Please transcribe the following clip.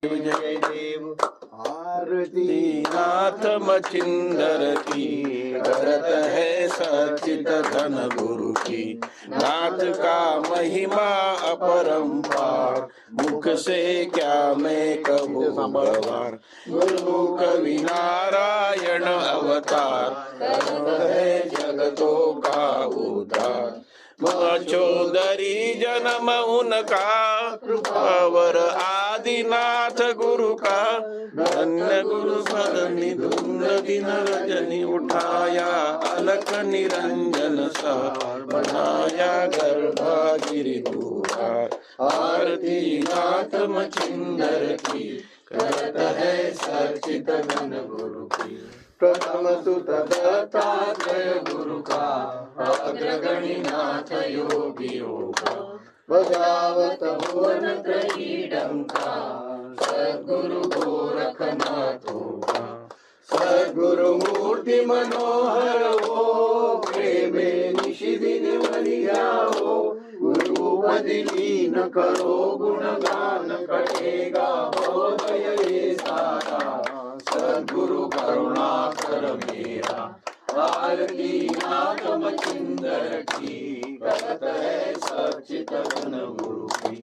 जय देव आरती नाथ मचिंदर की करत है सचित धन गुरु की। नाथ का महिमा अपरंपार मुख से क्या मैं कहूँ भगवान। गुरु कवि नारायण अवतार करत है जगतों का उद्धार। मचोदरी जन्म उनका कृपावर आदिनाथ गुरु का। धन्य गुरु पद निधुन दिन रजनी उठाया अलख निरंजन सार बनाया गर्भा गिरिधुरार। आरती नाथ मचिंदर की करत है सचित धन गुरु की। प्रथम सुत दत्तात्रेय गुरु का अग्रगणिनाथ योगियों का। बजावत भुवन त्रयी डंका सद्गुरु गोरखनाथों का। सद्गुरु मूर्ति मनोहर हो, प्रेमे निशिदिन वलिया हो। गुरु पद लीन करो गुणगान कटेगा भवभय ये सारा। सद्गुरु करुणा कर मेरा। आरती नाथ मचिंदर की करत है सचित धन गुरु